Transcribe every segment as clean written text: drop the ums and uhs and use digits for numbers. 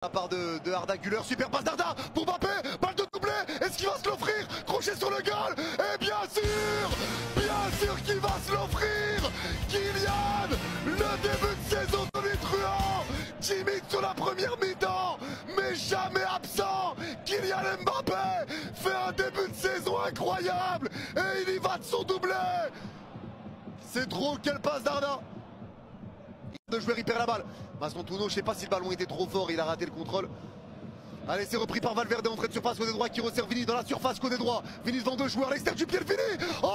La part de Arda Güler, super passe d'Arda pour Mbappé, balle de doublé, est-ce qu'il va se l'offrir? Crochet sur le goal, et bien sûr qu'il va se l'offrir. Kylian, le début de saison tonitruant, timide sur la première mi-temps, mais jamais absent. Kylian Mbappé fait un début de saison incroyable, et il y va de son doublé. C'est trop, quelle passe d'Arda. De joueur, il perd la balle. Mastontuno, je sais pas si le ballon était trop fort, il a raté le contrôle. Allez, c'est repris par Valverde, entrée de surface côté droit qui resserre Vini dans la surface côté droit. Vini devant deux joueurs, l'extérieur du pied, le Vini. Oh,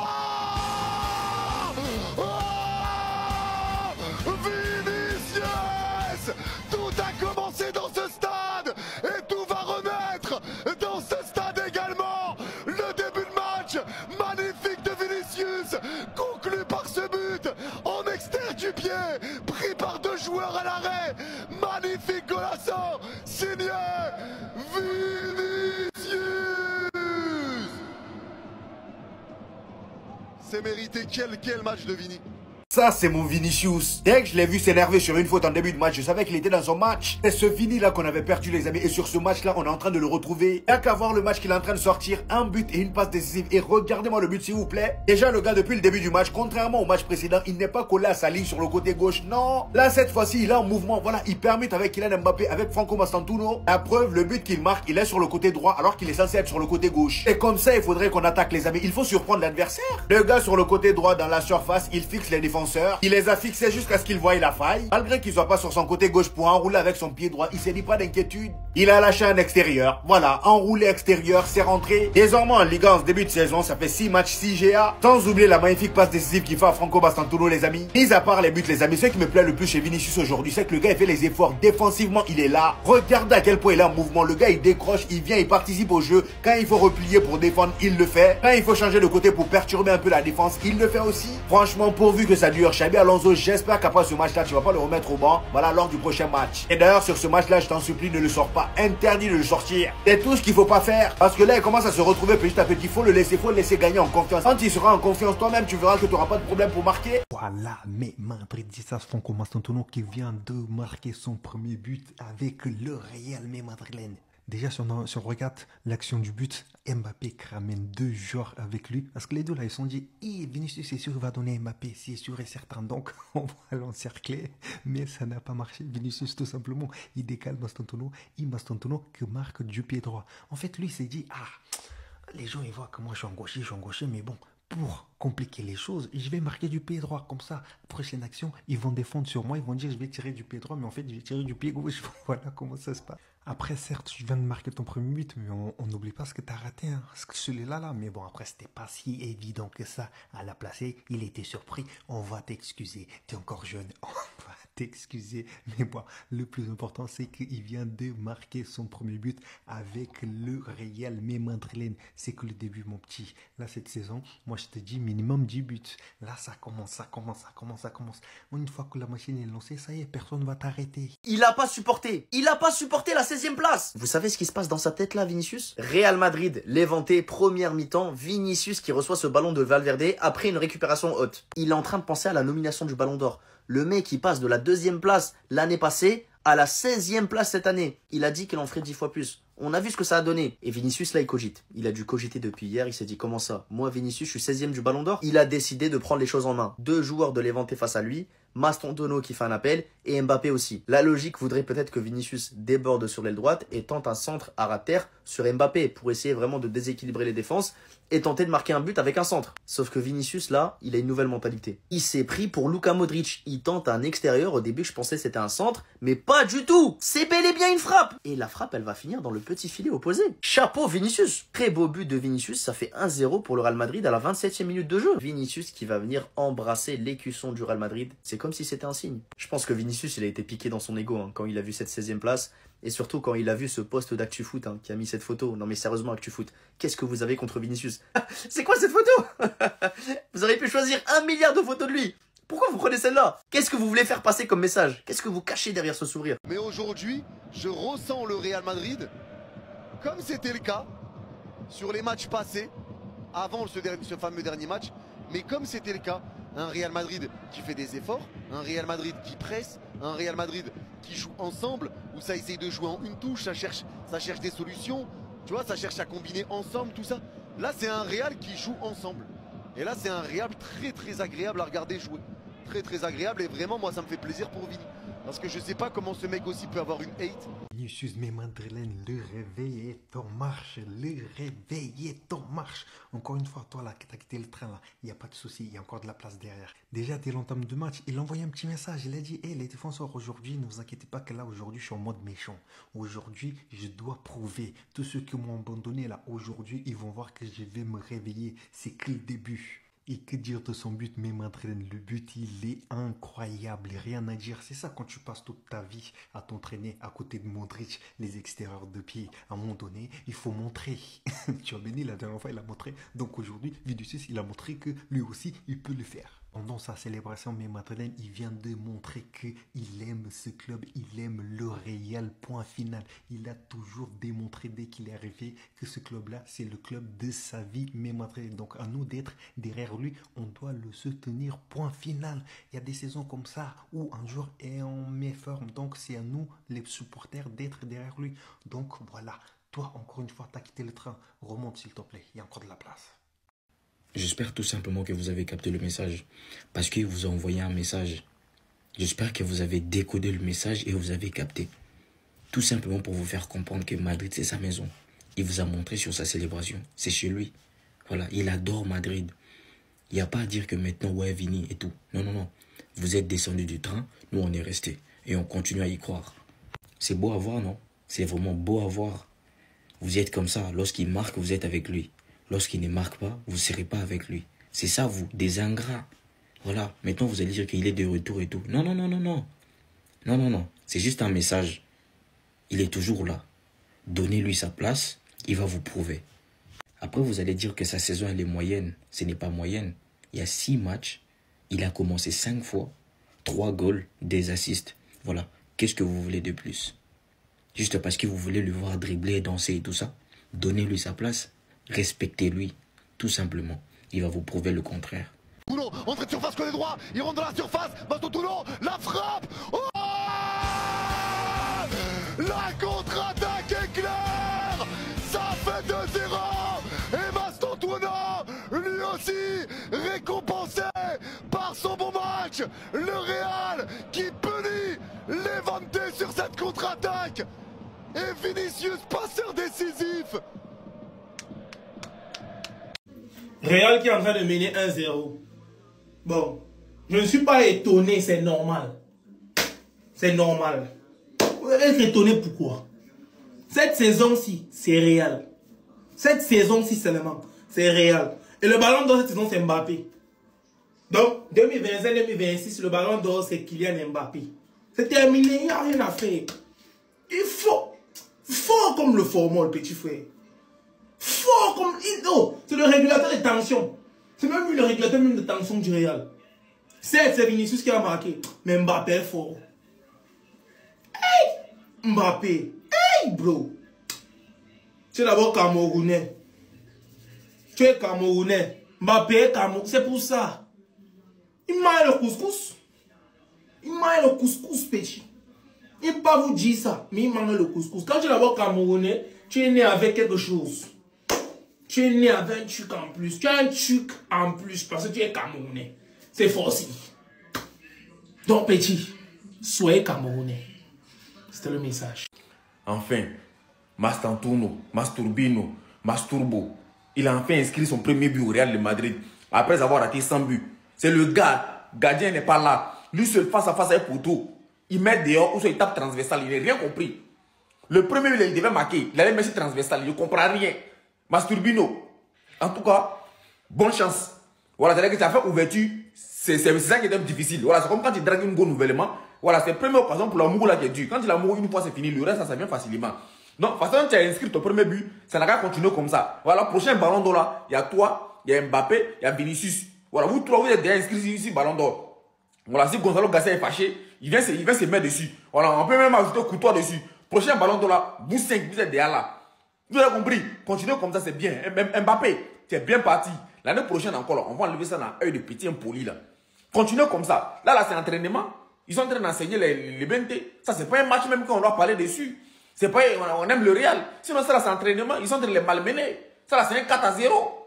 Vinicius. Tout a commencé dans ce stade et tout va remettre dans ce stade également. Le début de match magnifique de Vinicius, conclu par ce but en extérieur du pied, pris par deux joueurs à l'arrêt. Magnifique golasso, signé Vinicius. C'est mérité, quel match de Vini. Ça, c'est mon Vinicius. Dès que je l'ai vu s'énerver sur une faute en début de match, je savais qu'il était dans son match. C'est ce Vini-là qu'on avait perdu, les amis. Et sur ce match-là, on est en train de le retrouver. Il n'y a qu'à voir le match qu'il est en train de sortir. Un but et une passe décisive. Et regardez-moi le but, s'il vous plaît. Déjà, le gars, depuis le début du match, contrairement au match précédent, il n'est pas collé à sa ligne sur le côté gauche. Non. Là, cette fois-ci, il est en mouvement. Voilà, il permet avec Kylian Mbappé, avec Franco Mastontuno. La preuve, le but qu'il marque, il est sur le côté droit, alors qu'il est censé être sur le côté gauche. Et comme ça, il faudrait qu'on attaque, les amis. Il faut surprendre l'adversaire. Le gars sur le côté droit, dans la surface, il fixe les défenseurs. Il les a fixé jusqu'à ce qu'il voie la faille. Malgré qu'il soit pas sur son côté gauche pour enrouler avec son pied droit, il s'est dit pas d'inquiétude. Il a lâché un extérieur. Voilà, enroulé extérieur, c'est rentré. Désormais en Ligue 1, en ce début de saison, ça fait 6 matchs, 6 GA. Sans oublier la magnifique passe décisive qu'il fait à Franco Mastontuno, les amis. Mis à part les buts, les amis, ce qui me plaît le plus chez Vinicius aujourd'hui, c'est que le gars il fait les efforts défensivement, il est là. Regardez à quel point il est en mouvement. Le gars il décroche, il vient, il participe au jeu. Quand il faut replier pour défendre, il le fait. Quand il faut changer de côté pour perturber un peu la défense, il le fait aussi. Franchement, pourvu que ça dure, Xabi Alonso, j'espère qu'après ce match-là, tu vas pas le remettre au banc. Voilà, lors du prochain match. Et d'ailleurs, sur ce match-là, je t'en supplie, ne le sors pas. Interdit de le sortir. C'est tout ce qu'il faut pas faire. Parce que là, il commence à se retrouver petit à petit. Faut le laisser gagner en confiance. Quand il sera en confiance, toi-même, tu verras que tu n'auras pas de problème pour marquer. Voilà, mais Madridistas Franco Mastontuno qui vient de marquer son premier but avec le Real Madrid. Déjà, si on regarde l'action du but, Mbappé ramène deux joueurs avec lui. Parce que les deux là, ils se sont dit, Vinicius, c'est sûr, il va donner Mbappé, c'est sûr et certain. Donc, on va l'encercler. Mais ça n'a pas marché. Vinicius, tout simplement, il décale Mastontuno. Et Mastontuno qui marque du pied droit. En fait, lui, il s'est dit, les gens, ils voient que moi, je suis en gaucher, mais bon. Pour compliquer les choses, je vais marquer du pied droit. Comme ça, prochaine action, ils vont défendre sur moi. Ils vont dire je vais tirer du pied droit, mais en fait, je vais tirer du pied gauche. Voilà comment ça se passe. Après, certes, tu viens de marquer ton premier but, mais on n'oublie pas ce que tu as raté. Hein. Ce que celui-là, mais bon, après, c'était pas si évident que ça à la placer. Il était surpris. On va t'excuser. Tu es encore jeune. On va t'excuser. Mais bon, le plus important, c'est qu'il vient de marquer son premier but avec le Real Madrid. C'est que le début, mon petit. Là, cette saison, moi, je te dis minimum 10 buts. Là, ça commence. Une fois que la machine est lancée, ça y est, personne ne va t'arrêter. Il a pas supporté la 16e place. Vous savez ce qui se passe dans sa tête là, Vinicius? Real Madrid, Levante, première mi-temps, Vinicius qui reçoit ce ballon de Valverde après une récupération haute. Il est en train de penser à la nomination du Ballon d'Or. Le mec qui passe de la 2e place l'année passée à la 16e place cette année. Il a dit qu'il en ferait 10 fois plus. On a vu ce que ça a donné. Et Vinicius, là, il cogite. Il a dû cogiter depuis hier. Il s'est dit, comment ça? Moi, Vinicius, je suis 16e du Ballon d'Or. Il a décidé de prendre les choses en main. Deux joueurs de Levante face à lui. Mastontuno qui fait un appel et Mbappé aussi. La logique voudrait peut-être que Vinicius déborde sur l'aile droite et tente un centre à rater sur Mbappé pour essayer vraiment de déséquilibrer les défenses et tenter de marquer un but avec un centre. Sauf que Vinicius, là, il a une nouvelle mentalité. Il s'est pris pour Luka Modric. Il tente un extérieur. Au début, je pensais que c'était un centre, mais pas du tout. C'est bel et bien une frappe. Et la frappe, elle va finir dans le petit filet opposé. Chapeau Vinicius. Très beau but de Vinicius. Ça fait 1-0 pour le Real Madrid à la 27e minute de jeu. Vinicius qui va venir embrasser l'écusson du Real Madrid. C'est comme si c'était un signe. Je pense que Vinicius, il a été piqué dans son ego quand il a vu cette 16e place. Et surtout quand il a vu ce post d'ActuFoot qui a mis cette photo. Non mais sérieusement ActuFoot, qu'est-ce que vous avez contre Vinicius? C'est quoi cette photo? Vous auriez pu choisir 1 milliard de photos de lui. Pourquoi vous prenez celle-là? Qu'est-ce que vous voulez faire passer comme message? Qu'est-ce que vous cachez derrière ce sourire? Mais aujourd'hui, je ressens le Real Madrid comme c'était le cas sur les matchs passés, avant ce fameux dernier match, mais comme c'était le cas, un Real Madrid qui fait des efforts, un Real Madrid qui presse, un Real Madrid qui jouent ensemble, où ça essaye de jouer en une touche, ça cherche des solutions, tu vois, ça cherche à combiner ensemble, tout ça. Là, c'est un Real qui joue ensemble. Et là, c'est un Real très agréable à regarder jouer. Très agréable, et vraiment, moi, ça me fait plaisir pour Vini. Parce que je sais pas comment ce mec aussi peut avoir une hate. Vinicius, mais Madeleine, le réveil est en marche. Le réveil est en marche. Encore une fois, toi là, qui t'as quitté le train là, il n'y a pas de souci, il y a encore de la place derrière. Déjà, dès l'entame de match, il a envoyé un petit message. Il a dit, hé les défenseurs, aujourd'hui, ne vous inquiétez pas que là, aujourd'hui, je suis en mode méchant. Aujourd'hui, je dois prouver. Tous ceux qui m'ont abandonné là, aujourd'hui, ils vont voir que je vais me réveiller. C'est que le début. Et que dire de son but, mais Madeleine, le but, il est incroyable, rien à dire. C'est ça quand tu passes toute ta vie à t'entraîner à côté de Modric, les extérieurs de pied. À un moment donné, il faut montrer. Tu as béni, la dernière fois, il a montré. Donc aujourd'hui, Vinicius, il a montré que lui aussi, il peut le faire. Pendant sa célébration, mais Madeleine, il vient de montrer qu'il aime ce club, il aime le Real, point final. Il a toujours démontré dès qu'il est arrivé que ce club-là, c'est le club de sa vie, mais Madeleine. Donc à nous d'être derrière lui, on doit le soutenir, point final. Il y a des saisons comme ça où un jour est en méforme, donc c'est à nous, les supporters, d'être derrière lui. Donc voilà, toi, encore une fois, tu as quitté le train, remonte s'il te plaît, il y a encore de la place. J'espère tout simplement que vous avez capté le message. Parce qu'il vous a envoyé un message. J'espère que vous avez décodé le message et vous avez capté. Tout simplement pour vous faire comprendre que Madrid, c'est sa maison. Il vous a montré sur sa célébration. C'est chez lui. Voilà, il adore Madrid. Il n'y a pas à dire que maintenant, ouais, Vini et tout. Non, non, non. Vous êtes descendu du train, nous on est restés. Et on continue à y croire. C'est beau à voir, non? C'est vraiment beau à voir. Vous êtes comme ça. Lorsqu'il marque, vous êtes avec lui. Lorsqu'il ne marque pas, vous ne serez pas avec lui. C'est ça, vous, des ingrats. Voilà, maintenant vous allez dire qu'il est de retour et tout. Non, non, non, non, non. Non, non, non. C'est juste un message. Il est toujours là. Donnez-lui sa place, il va vous prouver. Après, vous allez dire que sa saison, elle est moyenne. Ce n'est pas moyenne. Il y a 6 matchs. Il a commencé 5 fois. 3 goals, des assists. Voilà. Qu'est-ce que vous voulez de plus? Juste parce que vous voulez le voir dribbler, danser et tout ça. Donnez-lui sa place. Respectez-lui, tout simplement. Il va vous prouver le contraire. Toulon, entrée de surface côté droit, il rentre dans la surface, Baston Toulon, la frappe. Oh, la contre-attaque est claire. Ça fait 2-0. Et Baston Toulon, lui aussi, récompensé par son bon match. Le Real qui punit Levante sur cette contre-attaque. Et Vinicius, passeur décisif. Real qui est en train de mener 1-0. Bon, je ne suis pas étonné, c'est normal. C'est normal. Vous allez être étonné pourquoi? Cette saison-ci, c'est Real. Cette saison-ci seulement, c'est Real. Et le ballon d'or cette saison, c'est Mbappé. Donc, 2025-2026, le ballon d'or, c'est Kylian Mbappé. C'est terminé, il n'y a rien à faire. Il faut, fort comme le formol, petit frère. Fort comme... Oh, c'est le régulateur de tension. C'est même lui le régulateur même de tension du Real. C'est Vinicius qui a marqué. Mais Mbappé est fort. Hey! Mbappé. Hey, bro. Tu es d'abord Camerounais. Tu es Camerounais. Mbappé est Camerounais. C'est pour ça. Il m'a le couscous. Il m'a le couscous, petit. Il ne peut pas vous dire ça. Mais il m'a le couscous. Quand tu es d'abord Camerounais, tu es né avec quelque chose. Tu es né avec un truc en plus. Tu as un truc en plus parce que tu es Camerounais. C'est forcé. Donc, petit, soyez Camerounais. C'était le message. Enfin, Mastantuono, Masturbino, Masturbo, il a enfin inscrit son premier but au Real de Madrid après avoir raté 100 buts. C'est le gars, gardien n'est pas là. Lui seul face à face avec poteau. Il met dehors ou soit il tape transversal. Il n'a rien compris. Le premier but, il devait marquer. Il allait mettre transversal. Il ne comprend rien. Masturbino. En tout cas, bonne chance. Voilà, c'est-à-dire que tu as fait ouverture. C'est ça qui est difficile. Voilà, c'est comme quand tu dragues une go nouvellement. Voilà, c'est la première occasion pour l'amour là qui est dur. Quand tu l'amour une fois, c'est fini. Le reste, ça vient facilement. Donc, façon, tu as inscrit ton premier but. Ça n'a qu'à continuer comme ça. Voilà, prochain ballon d'or là. Il y a toi, il y a Mbappé, il y a Vinicius. Voilà, vous trois, vous êtes déjà inscrits ici, ballon d'or. Voilà, si Gonzalo Garcia est fâché, il vient se mettre dessus. Voilà, on peut même ajouter couteau dessus. Prochain ballon d'or là, vous 5, vous êtes déjà là. Vous avez compris? Continuez comme ça, c'est bien. Mbappé, tu es bien parti. L'année prochaine encore, on va enlever ça dans l'œil de petit impoli là. Continuez comme ça. Là, c'est entraînement. Ils sont en train d'enseigner les BNT. Ça, c'est pas un match même qu'on doit parler dessus. C'est pas, on aime le Real. Sinon, ça, là, c'est entraînement. Ils sont en train de les malmener. Ça, là, c'est un 4-0.